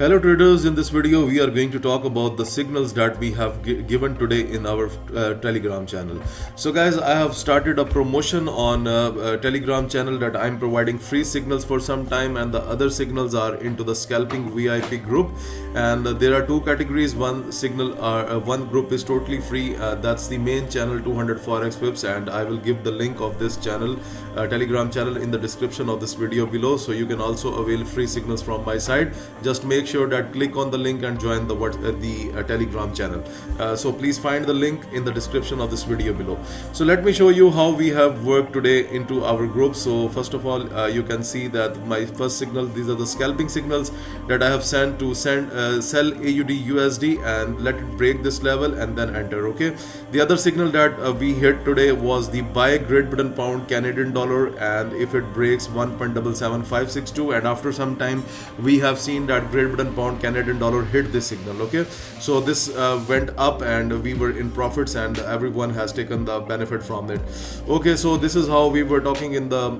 Hello traders, in this video we are going to talk about the signals that we have given today in our Telegram channel. So guys, I have started a promotion on Telegram channel that I'm providing free signals for some time, and the other signals are into the scalping VIP group. And there are two categories. One group is totally free, that's the main channel 200 Forex Pips, and I will give the link of this channel, Telegram channel, in the description of this video below, so you can also avail free signals from my side. Just make sure that click on the link and join the Telegram channel. So please find the link in the description of this video below. So let me show you how we have worked today into our group. So first of all, you can see that my first signal, these are the scalping signals that I have sent to sell AUD USD and let it break this level and then enter. Okay, the other signal that we hit today was the buy Great Britain pound Canadian dollar, and if it breaks 1.77562, and after some time we have seen that Great Britain pound Canadian dollar hit this signal. Okay, so this went up and we were in profits, and everyone has taken the benefit from it. Okay, so this is how we were talking in the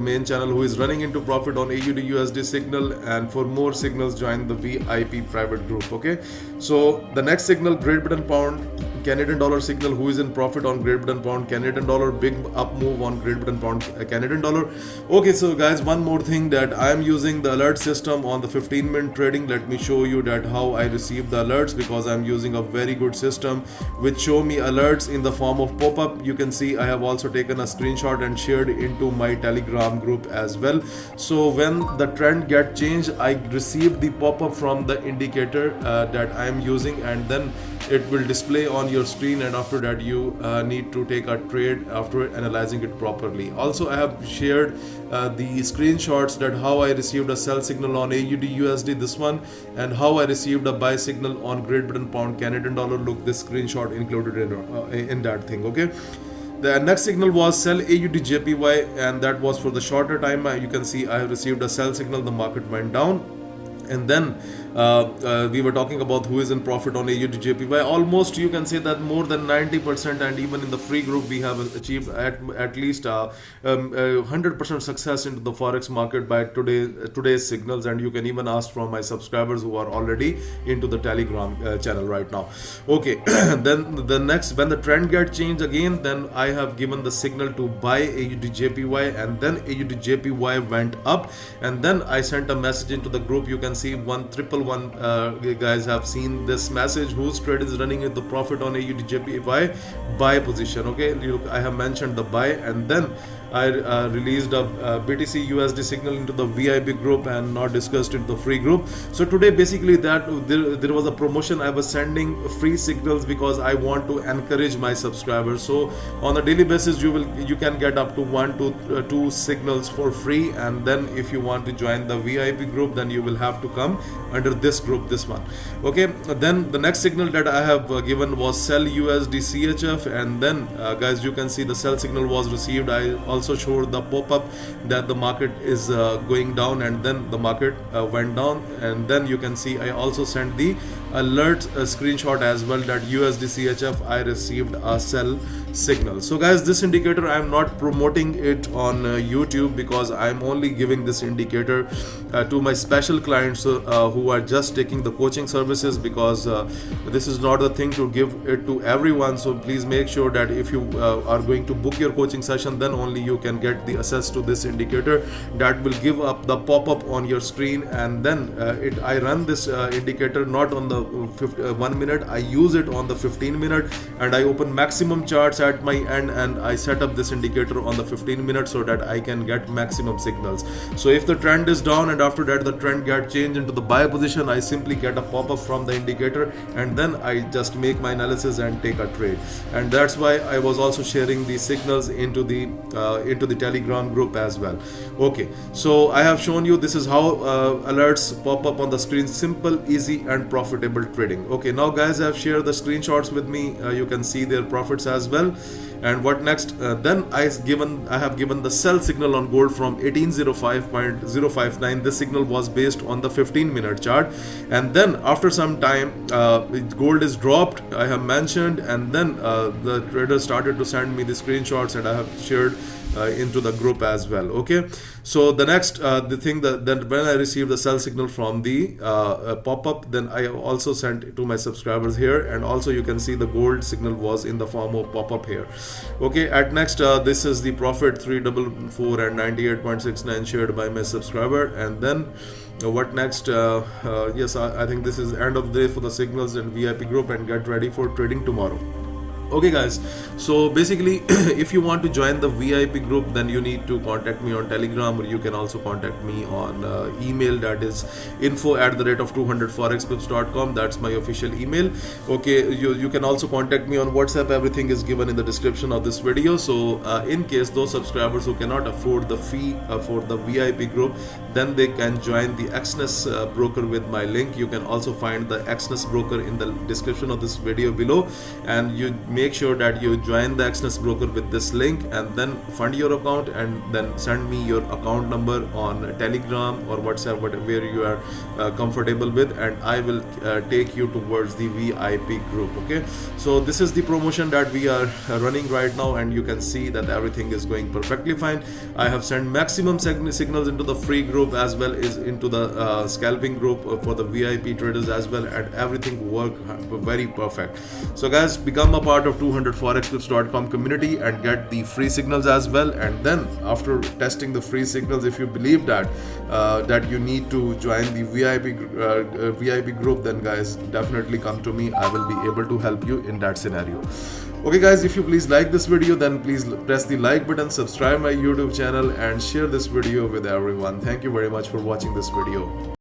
main channel, who is running into profit on AUD USD signal. And for more signals, join the VIP private group. Okay, so the next signal, Great Britain pound Canadian dollar signal, who is in profit on Great Britain pound Canadian dollar, big up move on Great Britain pound Canadian dollar. Okay, so guys, one more thing, that I am using the alert system on the 15-minute trading. Let me show you that how I receive the alerts, because I'm using a very good system which show me alerts in the form of pop-up. You can see I have also taken a screenshot and shared into my Telegram group as well. So when the trend get changed, I receive the pop-up from the indicator that I am using, and then it will display on your screen, and after that you need to take a trade after analyzing it properly. Also, I have shared the screenshots that how I received a sell signal on AUD USD, this one, and how I received a buy signal on Great Britain pound Canadian dollar. Look, this screenshot included in that thing. Okay, the next signal was sell AUD JPY, and that was for the shorter time. You can see I have received a sell signal, the market went down, and then we were talking about who is in profit on AUD JPY. Almost you can say that more than 90%, and even in the free group we have achieved at least 100% success into the forex market by today's signals. And you can even ask from my subscribers who are already into the Telegram channel right now. Okay, then the next, when the trend get changed again, then I have given the signal to buy AUD JPY, and then AUD JPY went up, and then I sent a message into the group. You can see 111 guys have seen this message, whose trade is running with the profit on AUD JPY buy position. Okay, look, I have mentioned the buy, and then I released a BTC USD signal into the VIP group and not discussed into the free group. So today basically that there was a promotion. I was sending free signals because I want to encourage my subscribers. So on a daily basis you can get up to 1 to 2 signals for free, and then if you want to join the VIP group, then you will have to come under this group, this one. Okay, then the next signal that I have given was sell USD CHF, and then guys, you can see the sell signal was received. I also showed the pop-up that the market is going down, and then the market went down, and then you can see I also sent the alert screenshot as well that USD CHF I received a sell signal. So guys, this indicator I am not promoting it on YouTube, because I am only giving this indicator to my special clients who are just taking the coaching services, because this is not the thing to give it to everyone. So please make sure that if you are going to book your coaching session, then only you can get the access to this indicator that will give up the pop-up on your screen. And then I run this indicator not on the 1 minute, I use it on the 15-minute, and I open maximum charts at my end, and I set up this indicator on the 15 minutes so that I can get maximum signals. So if the trend is down and after that the trend get changed into the buy position, I simply get a pop-up from the indicator, and then I just make my analysis and take a trade. And that's why I was also sharing the signals into the Telegram group as well. Okay, so I have shown you this is how alerts pop up on the screen. Simple, easy, and profitable trading. Okay, now guys, I have shared the screenshots with me. You can see their profits as well. And what next? Then I have given the sell signal on gold from 1805.059. This signal was based on the 15-minute chart, and then after some time gold is dropped, I have mentioned, and then the trader started to send me the screenshots, and I have shared into the group as well. Okay, so the next the thing that when I received the sell signal from the pop-up, then I also sent to my subscribers here, and also you can see the gold signal was in the form of pop-up here. Okay, at next this is the profit 344 and 98.69 shared by my subscriber. And then what next? Yes, I think this is end of the day for the signals and VIP group, and get ready for trading tomorrow. Okay guys, so basically if you want to join the VIP group, then you need to contact me on Telegram, or you can also contact me on email, that is info@200forexpips.com. that's my official email. Okay, you can also contact me on WhatsApp. Everything is given in the description of this video. So in case those subscribers who cannot afford the fee for the VIP group, then they can join the Exness broker with my link. You can also find the Exness broker in the description of this video below, and you make sure that you join the Exness broker with this link, and then fund your account, and then send me your account number on Telegram or WhatsApp, whatever you are comfortable with, and I will take you towards the VIP group. Okay, so this is the promotion that we are running right now, and you can see that everything is going perfectly fine. I have sent maximum signals into the free group as well as into the scalping group for the VIP traders as well, and everything worked very perfect. So guys, become a part of 200forexpips.com community and get the free signals as well. And then after testing the free signals, if you believe that that you need to join the VIP group, then guys, definitely come to me. I will be able to help you in that scenario. Okay guys, if you please like this video, then please press the like button, subscribe my YouTube channel, and share this video with everyone. Thank you very much for watching this video.